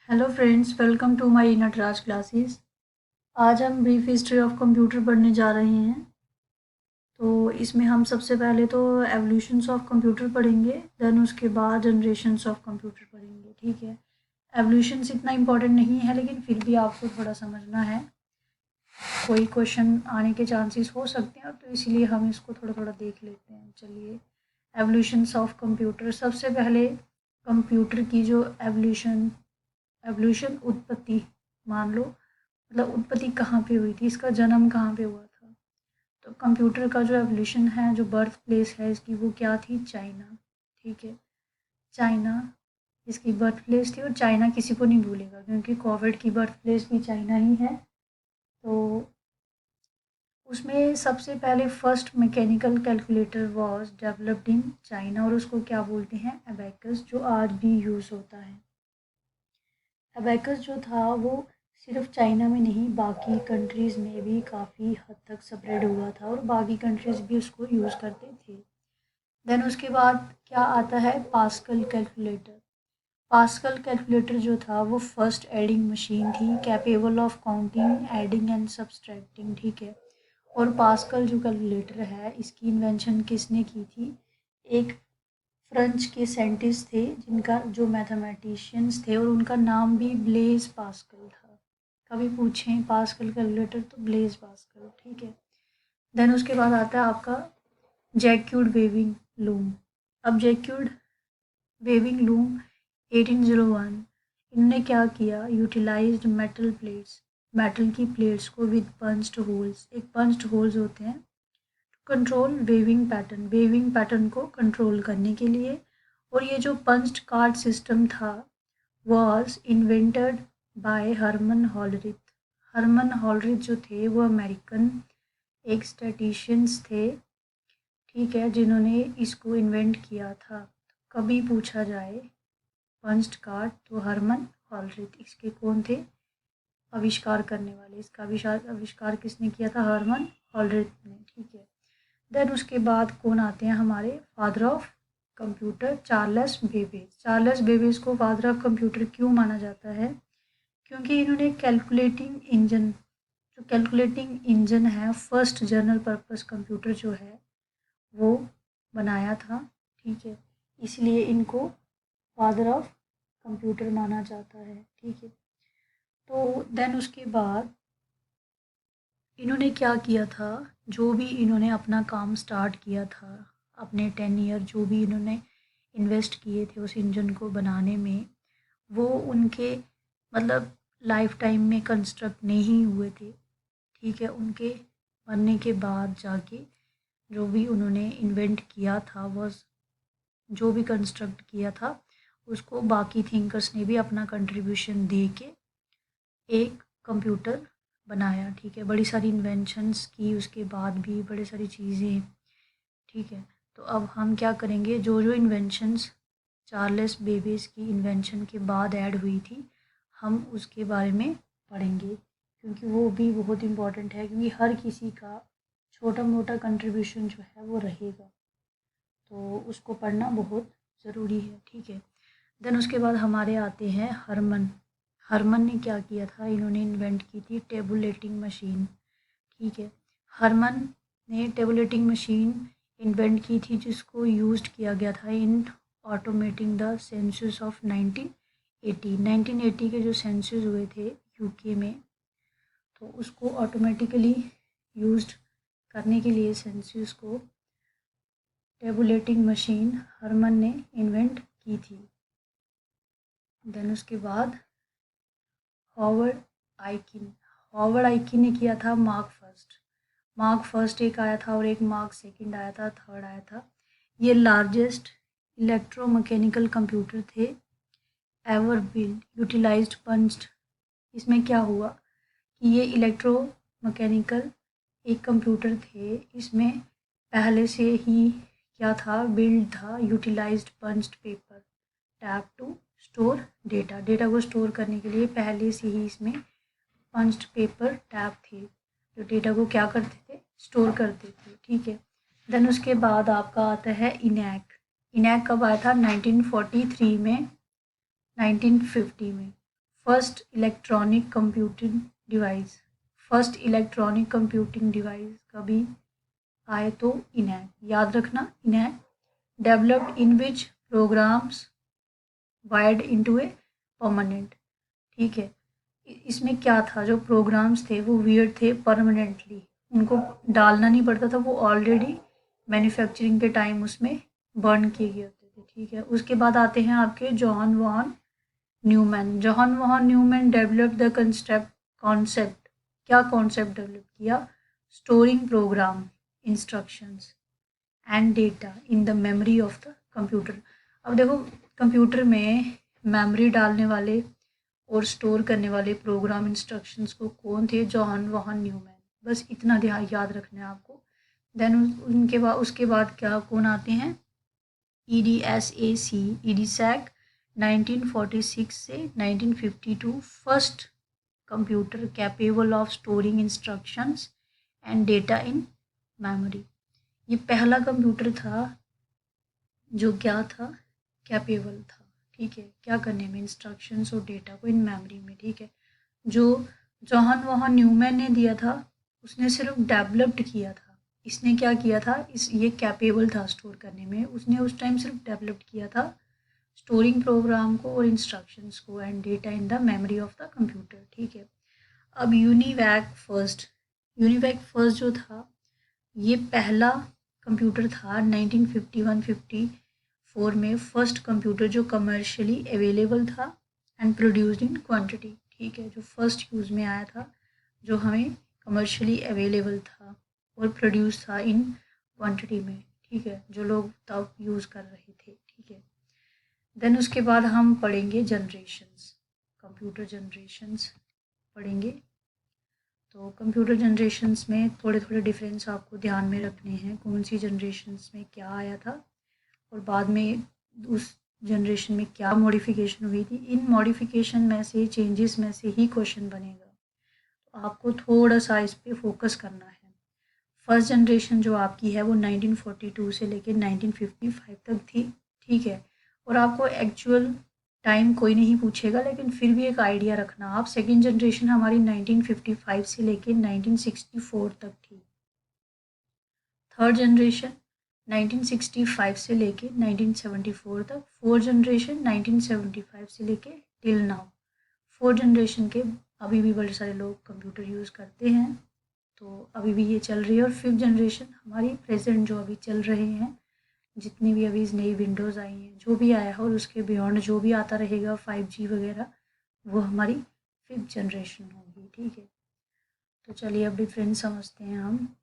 Hello friends, welcome to my Nataraj classes. आज हम brief history of computer पढ़ने जा रहे हैं। तो इसमें हम सबसे पहले तो एवोल्यूशंस ऑफ कंप्यूटर पढ़ेंगे, देन उसके बाद जनरेशंस ऑफ कंप्यूटर पढ़ेंगे। ठीक है। एवोल्यूशंस इतना इम्पोर्टेंट नहीं है, लेकिन फिर भी आपको थोड़ा समझना है। कोई क्वेश्चन आने के चांसेस हो सकते हैं, तो इसलिए हम इसको थोड़ा थोड़ा देख लेते हैं। चलिए, एवोल्यूशंस ऑफ कंप्यूटर। सबसे पहले कंप्यूटर की जो एवोल्यूशन उत्पत्ति मान लो, मतलब उत्पत्ति कहाँ पे हुई थी, इसका जन्म कहाँ पे हुआ था। तो कंप्यूटर का जो एवोल्यूशन है, जो बर्थ प्लेस है इसकी, वो क्या थी? चाइना। ठीक है, चाइना इसकी बर्थ प्लेस थी, और चाइना किसी को नहीं भूलेगा क्योंकि कोविड की बर्थ प्लेस भी चाइना ही है। तो उसमें सबसे पहले first mechanical calculator was developed in China, और उसको क्या बोलते हैं? अबेकस, जो आज भी यूज़ होता है। अबेकस जो था वो सिर्फ चाइना में नहीं, बाकी कंट्रीज़ में भी काफ़ी हद तक स्प्रेड हुआ था, और बाकी कंट्रीज़ भी उसको यूज़ करते थे। देन उसके बाद क्या आता है? Pascal calculator. पास्कल कैलकुलेटर जो था वो फर्स्ट एडिंग मशीन थी, capable of counting, adding and subtracting. ठीक है। और पास्कल जो कैलकुलेटर है, इसकी इन्वेंशन किसने की थी? एक फ्रेंच के साइंटिस्ट थे, जिनका जो मैथमेटिशियंस थे, और उनका नाम भी ब्लेज पास्कल था। कभी पूछें पास्कल कैलकुलेटर तो ब्लेज पास्कल। ठीक है। देन उसके बाद आता है आपका जैक्यूड वेविंग लूम। अब जैक्यूड वेविंग लूम 1801, इनने क्या किया? यूटिलाइज्ड मेटल प्लेट्स, मेटल की प्लेट्स को विद पंच्ड होल्स, एक पंच्ड होल्स होते हैं, कंट्रोल वेविंग पैटर्न को कंट्रोल करने के लिए। और ये जो पंच्ड कार्ड सिस्टम था was invented by Herman Hollerith. Herman Hollerith जो थे वो अमेरिकन एक स्टैटिशियंस थे, ठीक है, जिन्होंने इसको इन्वेंट किया था। कभी पूछा जाए पंच्ड कार्ड तो हरमन हॉलरिथ इसके कौन थे? आविष्कार करने वाले। इसका आविष्कार आविष्कार किसने किया था? हरमन हॉलरिथ ने। ठीक है। देन उसके बाद कौन आते हैं हमारे father of computer? Charles Babbage. Charles Babbage को फादर ऑफ कंप्यूटर क्यों माना जाता है? क्योंकि इन्होंने कैलकुलेटिंग इंजन है, फर्स्ट जनरल पर्पस कंप्यूटर जो है वो बनाया था। ठीक है, इसलिए इनको फादर ऑफ कंप्यूटर माना जाता है। ठीक है। तो देन उसके बाद इन्होंने क्या किया था? जो भी इन्होंने अपना काम स्टार्ट किया था, अपने 10 ईयर जो भी इन्होंने इन्वेस्ट किए थे उस इंजन को बनाने में, वो उनके मतलब लाइफ टाइम में कंस्ट्रक्ट नहीं हुए थे। ठीक है। उनके बनने के बाद जाके जो भी उन्होंने इन्वेंट किया था, वो जो भी कंस्ट्रक्ट किया था उसको बाकी थिंकर्स ने भी अपना कंट्रीब्यूशन दे के एक कंप्यूटर बनाया। ठीक है। बड़ी सारी इन्वेंशंस की उसके बाद भी, बड़ी सारी चीज़ें। ठीक है। तो अब हम क्या करेंगे, जो जो इन्वेंशंस चार्ल्स बेबेज की इन्वेंशन के बाद ऐड हुई थी, हम उसके बारे में पढ़ेंगे, क्योंकि वो भी बहुत इम्पोर्टेंट है, क्योंकि हर किसी का छोटा मोटा कंट्रीब्यूशन जो है वो रहेगा, तो उसको पढ़ना बहुत ज़रूरी है। ठीक है। देन उसके बाद हमारे आते हैं हरमन। हरमन ने क्या किया था? इन्होंने इन्वेंट की थी टेबुलेटिंग मशीन। ठीक है। हरमन ने टेबुलेटिंग मशीन इन्वेंट की थी, जिसको यूज्ड किया गया था इन ऑटोमेटिंग द सेंसस ऑफ 1980 के जो सेंसस हुए थे यूके में, तो उसको ऑटोमेटिकली यूज्ड करने के लिए सेंसस को टेबुलेटिंग मशीन हरमन ने इन्वेंट की थी। देन उसके बाद हॉवर्ड आइकिन। हॉवर्ड आइकिन ने किया था मार्क फर्स्ट। मार्क फर्स्ट एक आया था, और एक मार्क सेकंड आया था, थर्ड आया था। ये लार्जेस्ट इलेक्ट्रोमैकेनिकल कंप्यूटर थे एवर बिल्ड, यूटिलाइज्ड पंच्ड। इसमें क्या हुआ कि ये इलेक्ट्रोमैकेनिकल एक कंप्यूटर थे, इसमें पहले से ही क्या था? बिल्ड था utilised punched paper tape to store data. Data को स्टोर करने के लिए पहले से ही इसमें पंच्ड पेपर टैब थे, जो डेटा को क्या करते थे? स्टोर करते थे। ठीक है। देन उसके बाद आपका आता है इनैक। इनैक कब आया था? 1943 में, 1950 में। First electronic computing device, first electronic computing device कभी आए तो इनैक, याद रखना ENIAC, developed in which programs wired into a permanent, ठीक है। इसमें क्या था, जो प्रोग्राम्स थे वो वियर्ड थे परमानेंटली, उनको डालना नहीं पड़ता था, वो ऑलरेडी मैन्युफैक्चरिंग के टाइम उसमें बर्न किए गए होते थे, ठीक है। उसके बाद आते हैं आपके John von Neumann. John von Neumann develop the concept, क्या कॉन्सेप्ट डेवलप किया, storing program instructions and data in the memory of the computer. अब देखो कंप्यूटर में मेमोरी डालने वाले और स्टोर करने वाले प्रोग्राम इंस्ट्रक्शंस को कौन थे, जॉन वॉन न्यूमैन, बस इतना ध्यान याद रखना है आपको। देन उनके बाद उसके बाद क्या कौन आते हैं, EDSAC 1946 से 1952 first computer capable of storing instructions and data in memory. ये पहला कंप्यूटर था जो क्या था, कैपेबल था, ठीक है, क्या करने में, इंस्ट्रक्शंस और डेटा को इन मेमोरी में, ठीक है। जो जॉन वॉन न्यूमैन ने दिया था उसने सिर्फ डेवलप्ड किया था, इसने क्या किया था, ये कैपेबल था स्टोर करने में, उसने उस टाइम सिर्फ डेवलप्ड किया था स्टोरिंग प्रोग्राम को और इंस्ट्रक्शंस को and data in the memory of the computer, ठीक है। अब यूनिवैक फर्स्ट जो था ये पहला कंप्यूटर था 1951-54 में, फर्स्ट कंप्यूटर जो कमर्शियली अवेलेबल था एंड प्रोड्यूस्ड इन क्वांटिटी, ठीक है, जो फर्स्ट यूज़ में आया था, जो हमें कमर्शियली अवेलेबल था और प्रोड्यूस था इन क्वांटिटी में, ठीक है, जो लोग तब यूज़ कर रहे थे, ठीक है। देन उसके बाद हम पढ़ेंगे जनरेशंस, कंप्यूटर जनरेशंस पढ़ेंगे। तो कंप्यूटर जनरेशन्स में थोड़े थोड़े डिफरेंस आपको ध्यान में रखने हैं, कौन सी जनरेशन्स में क्या आया था और बाद में उस जनरेशन में क्या मॉडिफिकेशन हुई थी। इन मॉडिफिकेशन में से, चेंजेस में से ही क्वेश्चन बनेगा, तो आपको थोड़ा सा इस पर फोकस करना है। फर्स्ट जनरेशन जो आपकी है वो 1942 से लेकर 1955 तक थी, ठीक है, और आपको एक्चुअल टाइम कोई नहीं पूछेगा, लेकिन फिर भी एक आइडिया रखना आप। सेकेंड जनरेशन हमारी 1955 से लेकर 1964 तक थी। थर्ड जनरेशन 1965 से लेकर 1974 तक। फोर्थ जनरेशन 1975 से लेकर टिल नाउ। फोर्थ जनरेशन के अभी भी बड़े सारे लोग कंप्यूटर यूज़ करते हैं, तो अभी भी ये चल रही है। और फिफ्थ जनरेशन हमारी प्रेजेंट जो अभी चल रहे हैं, जितनी भी अभी नई विंडोज़ आई हैं, जो भी आया है और उसके बियॉन्ड जो भी आता रहेगा 5G वगैरह, वो हमारी फिफ्थ जनरेशन होगी, ठीक है। तो चलिए अब डिफरेंस समझते हैं हम।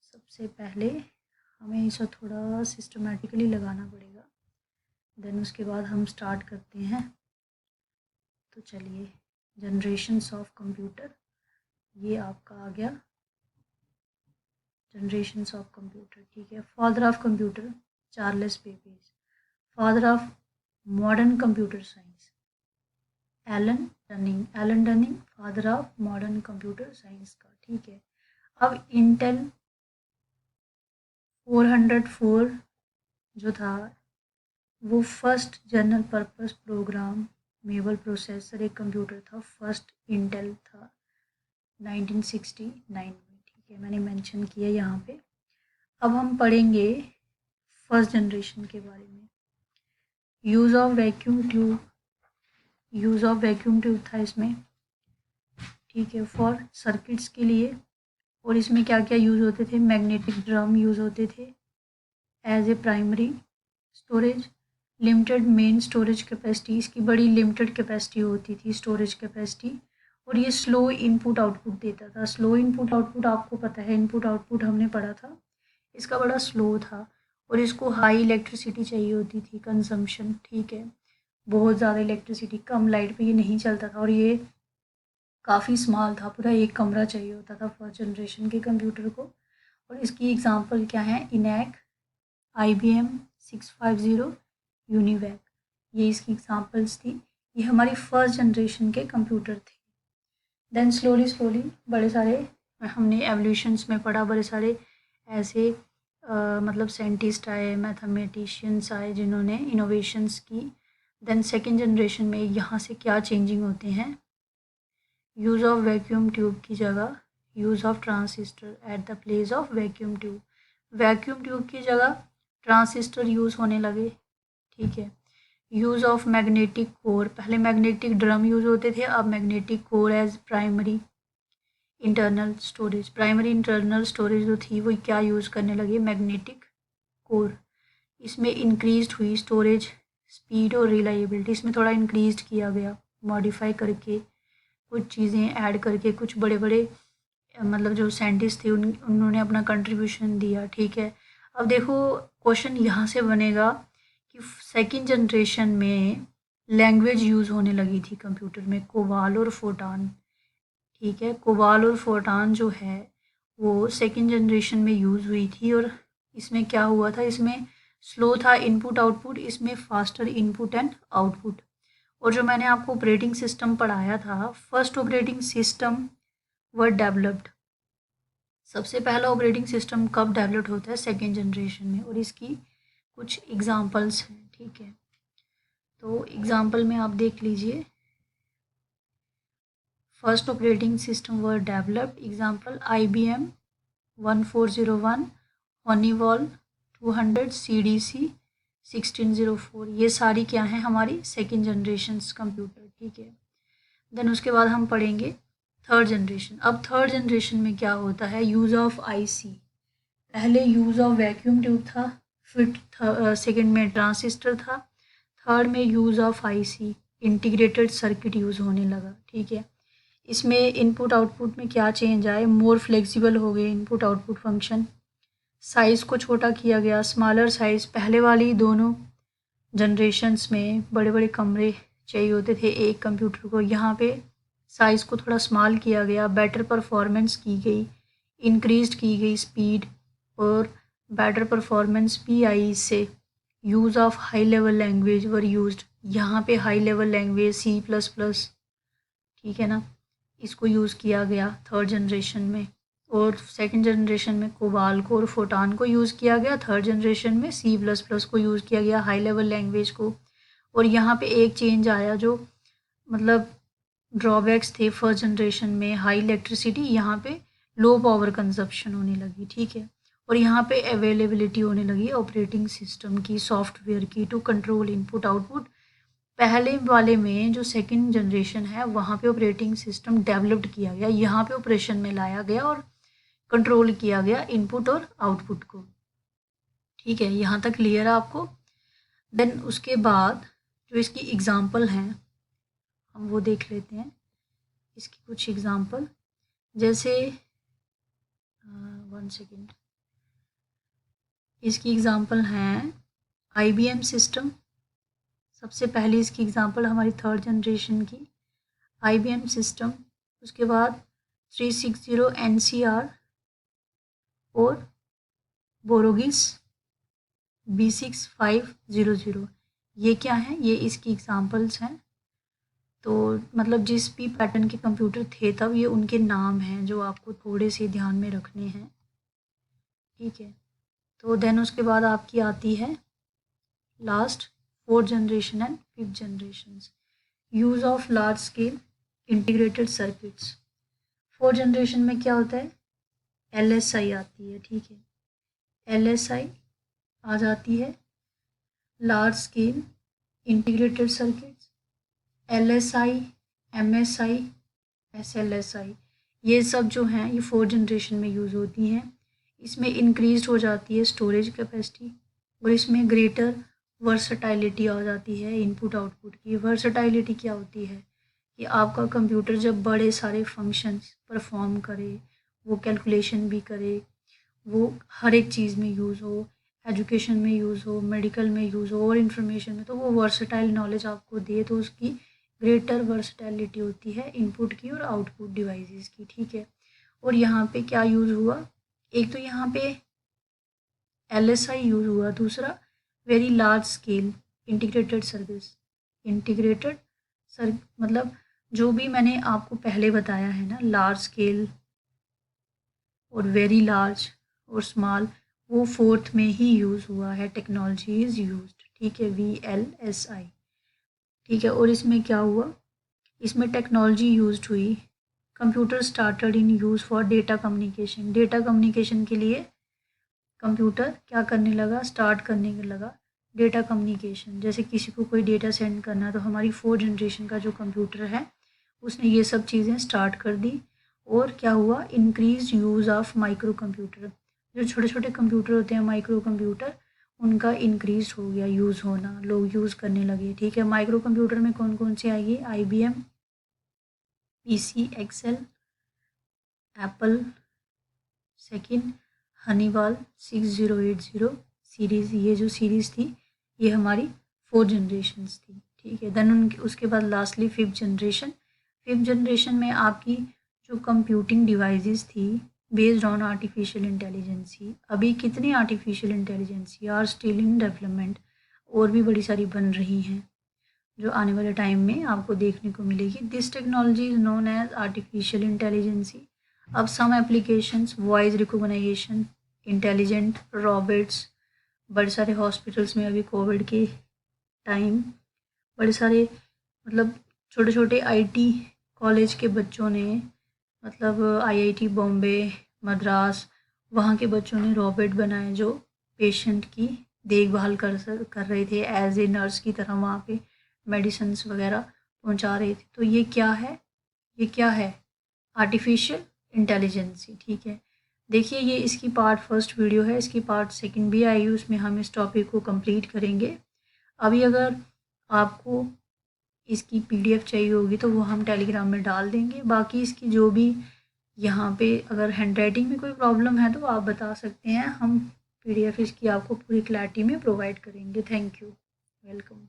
सबसे पहले हमें इसे थोड़ा सिस्टमेटिकली लगाना पड़ेगा, देन उसके बाद हम स्टार्ट करते हैं। तो चलिए, जनरेशन्स ऑफ कंप्यूटर, ये आपका आ गया जनरेशन्स ऑफ कंप्यूटर, ठीक है। Father of computer Charles Babbage. Father of modern computer science Alan Dunning father of modern computer science का, ठीक है। अब इंटेल 404 जो था वो first general purpose programmable processor एक कंप्यूटर था, फर्स्ट इंटेल था 1969 में, ठीक है, मैंने मेंशन किया यहाँ पे। अब हम पढ़ेंगे फर्स्ट जनरेशन के बारे में। यूज़ ऑफ वैक्यूम ट्यूब था इसमें, ठीक है, फॉर सर्किट्स के लिए। और इसमें क्या क्या यूज़ होते थे, मैग्नेटिक ड्रम यूज़ होते थे as a primary storage, limited main storage capacity, इसकी बड़ी लिमिटेड कैपेसिटी होती थी स्टोरेज कैपेसिटी। और ये स्लो इनपुट आउटपुट देता था। स्लो इनपुट आउटपुट आपको पता है, इनपुट आउटपुट हमने पढ़ा था, इसका बड़ा स्लो था और इसको हाई इलेक्ट्रिसिटी चाहिए होती थी, कंजम्पशन, ठीक है, बहुत ज़्यादा इलेक्ट्रिसिटी, कम लाइट पे ये नहीं चलता था। और ये काफ़ी स्मॉल था, पूरा एक कमरा चाहिए होता था फर्स्ट जनरेशन के कंप्यूटर को। और इसकी एग्जांपल क्या है, इनैक, IBM 650, यूनिवैक, ये इसकी एग्जांपल्स थी। ये हमारी फर्स्ट जनरेशन के कंप्यूटर थे। देन स्लोली बड़े सारे हमने एवोल्यूशंस में पढ़ा, बड़े सारे ऐसे मतलब साइंटिस्ट आए, मैथमेटिशियंस आए जिन्होंने इनोवेशंस की, देन सेकेंड जनरेशन में यहाँ से क्या चेंजिंग होते हैं, यूज़ ऑफ वैक्यूम ट्यूब की जगह use of transistor at the place of vacuum tube, vacuum tube की जगह ट्रांसिस्टर यूज़ होने लगे, ठीक है। यूज़ ऑफ मैग्नेटिक कोर, पहले मैग्नेटिक ड्रम यूज़ होते थे, अब magnetic core as primary internal storage, primary internal storage जो थी वो क्या यूज़ करने लगे, मैग्नेटिक कोर। इसमें इंक्रीज हुई स्टोरेज स्पीड और रिलायबिलिटी, इसमें थोड़ा इंक्रीज किया गया, मॉडिफाई करके कुछ चीज़ें ऐड करके, कुछ बड़े बड़े मतलब जो साइंटिस्ट थे उन्होंने अपना कंट्रीब्यूशन दिया, ठीक है। अब देखो क्वेश्चन यहाँ से बनेगा कि सेकंड जनरेशन में लैंग्वेज यूज़ होने लगी थी कंप्यूटर में, कोबाल और फोटान, ठीक है। कोबाल और फोटान जो है वो सेकंड जनरेशन में यूज़ हुई थी, और इसमें क्या हुआ था, इसमें स्लो था इनपुट आउटपुट, इसमें फास्टर इनपुट एंड आउटपुट। और जो मैंने आपको ऑपरेटिंग सिस्टम पढ़ाया था, first operating system were developed, सबसे पहला ऑपरेटिंग सिस्टम कब डेवलप होता है, सेकेंड जनरेशन में, और इसकी कुछ एग्जांपल्स हैं, ठीक है। तो एग्जांपल में आप देख लीजिए, first operating system were developed, example IBM 1401, हनीवॉल 200, CDC 1604, ये सारी क्या हैं, हमारी सेकेंड जनरेशन कंप्यूटर, ठीक है। देन उसके बाद हम पढ़ेंगे थर्ड जनरेशन। अब थर्ड जनरेशन में क्या होता है, यूज़ ऑफ IC, पहले यूज़ ऑफ वैक्यूम ट्यूब था, फिर सेकेंड में ट्रांसिस्टर था, थर्ड में use of IC integrated circuit use होने लगा, ठीक है। इसमें इनपुट आउटपुट में क्या चेंज आए, मोर फ्लेक्सिबल हो गए इनपुट आउटपुट फंक्शन, साइज़ को छोटा किया गया, स्मॉलर साइज़, पहले वाली दोनों जनरेशन्स में बड़े बड़े कमरे चाहिए होते थे एक कंप्यूटर को, यहाँ पे साइज़ को थोड़ा स्मॉल किया गया, बेटर परफॉर्मेंस की गई, इंक्रीज की गई स्पीड, और बेटर परफॉर्मेंस भी आई इससे। Use of high level language were used, यहाँ पे हाई लेवल लैंग्वेज C++, ठीक है ना, इसको यूज़ किया गया थर्ड जनरेशन में। और सेकंड जनरेशन में कोबाल को और फोटान को यूज़ किया गया, थर्ड जनरेशन में C++ को यूज़ किया गया, हाई लेवल लैंग्वेज को। और यहाँ पे एक चेंज आया जो मतलब ड्रॉबैक्स थे फर्स्ट जनरेशन में, हाई इलेक्ट्रिसिटी, यहाँ पे लो पावर कंजप्शन होने लगी, ठीक है। और यहाँ पे अवेलेबिलिटी होने लगी ऑपरेटिंग सिस्टम की, सॉफ्टवेयर की, टू कंट्रोल इनपुट आउटपुट। पहले वाले में जो सेकंड जनरेशन है वहाँ पे ऑपरेटिंग सिस्टम डेवलप्ड किया गया, यहाँ पे ऑपरेशन में लाया गया और कंट्रोल किया गया इनपुट और आउटपुट को, ठीक है। यहाँ तक क्लियर है आपको। देन उसके बाद जो इसकी एग्ज़ाम्पल हैं हम वो देख लेते हैं, इसकी कुछ एग्ज़ाम्पल, जैसे 1 सेकेंड, इसकी एग्ज़ाम्पल हैं IBM सिस्टम, सबसे पहली इसकी एग्ज़ाम्पल हमारी थर्ड जनरेशन की IBM सिस्टम, उसके बाद 360 NCR और बोरोगिस B6500, ये क्या हैं, ये इसकी एग्ज़ाम्पल्स हैं। तो मतलब जिस भी पैटर्न के कंप्यूटर थे तब, ये उनके नाम हैं जो आपको थोड़े से ध्यान में रखने हैं, ठीक है। तो देन उसके बाद आपकी आती है last fourth generation and fifth generation, use of large scale integrated circuits. Fourth generation में क्या होता है, LSI आती है, ठीक है। LSI आ जाती है, large scale integrated circuits, LSI, MSI, SLSI, ये सब जो हैं ये फोर्थ जनरेशन में यूज़ होती हैं। इसमें इंक्रीज हो जाती है स्टोरेज कैपेसिटी, और इसमें ग्रेटर वर्सटाइलिटी आ जाती है इनपुट आउटपुट की। वर्सटाइलिटी क्या होती है कि आपका कंप्यूटर जब बड़े सारे फंक्शंस परफॉर्म करे, वो कैलकुलेशन भी करे, वो हर एक चीज़ में यूज़ हो, एजुकेशन में यूज़ हो, मेडिकल में यूज़ हो, और इंफॉर्मेशन में, तो वो वर्सटाइल नॉलेज आपको दे, तो उसकी ग्रेटर वर्सटैलिटी होती है इनपुट की और आउटपुट डिवाइसेस की, ठीक है। और यहाँ पे क्या यूज़ हुआ, एक तो यहाँ पे LSI यूज़ हुआ, दूसरा very large scale integrated service, integrated sir मतलब जो भी मैंने आपको पहले बताया है ना, लार्ज स्केल और वेरी लार्ज और स्मॉल, वो फोर्थ में ही यूज़ हुआ है, टेक्नोलॉजी इज़ यूज्ड, ठीक है, VLSI। ठीक है। और इसमें क्या हुआ, इसमें टेक्नोलॉजी यूज्ड हुई। Computer started in use for data communication. Data communication के लिए कंप्यूटर क्या करने लगा, स्टार्ट करने लगा डेटा कम्युनिकेशन। जैसे किसी को कोई डेटा सेंड करना है तो हमारी 4th जनरेशन का जो कंप्यूटर है उसने ये सब चीज़ें स्टार्ट कर दी। और क्या हुआ, increase use of micro computer. जो छोटे छोटे कंप्यूटर होते हैं माइक्रो कंप्यूटर, उनका इंक्रीज हो गया यूज़ होना, लोग यूज़ करने लगे। ठीक है। माइक्रो कंप्यूटर में कौन कौन से आएगी, IBM, PC, Excel, Apple, second Honeywell 6080 series. ये जो सीरीज़ थी ये हमारी 4 जनरेशन्स थी। ठीक है। देन उनके उसके बाद lastly 5th generation. 5th generation में आपकी जो कंप्यूटिंग डिवाइसेस थी बेस्ड ऑन आर्टिफिशियल इंटेलिजेंसी। अभी कितनी artificial intelligence are still in development, और भी बड़ी सारी बन रही हैं जो आने वाले टाइम में आपको देखने को मिलेगी। This technology is known as artificial intelligence. अब some applications voice recognition, intelligent robots, बड़े सारे हॉस्पिटल्स में अभी कोविड के टाइम बड़े सारे मतलब छोटे छोटे IT कॉलेज के बच्चों ने, मतलब IIT बॉम्बे, मद्रास, वहाँ के बच्चों ने रोबोट बनाए जो पेशेंट की देखभाल कर रहे थे एज ए नर्स की तरह, वहाँ पे मेडिसिन्स वगैरह पहुँचा रहे थे। तो ये क्या है, ये क्या है, आर्टिफिशियल इंटेलिजेंसी। ठीक है। देखिए ये इसकी पार्ट 1st वीडियो है, इसकी पार्ट 2nd भी आई, उसमें हम इस टॉपिक को कंप्लीट करेंगे। अभी अगर आपको इसकी PDF चाहिए होगी तो वो हम टेलीग्राम में डाल देंगे। बाकी इसकी जो भी यहाँ पे अगर हैंड राइटिंग में कोई प्रॉब्लम है तो आप बता सकते हैं, हम PDF इसकी आपको पूरी क्लैरिटी में प्रोवाइड करेंगे। Thank you, welcome.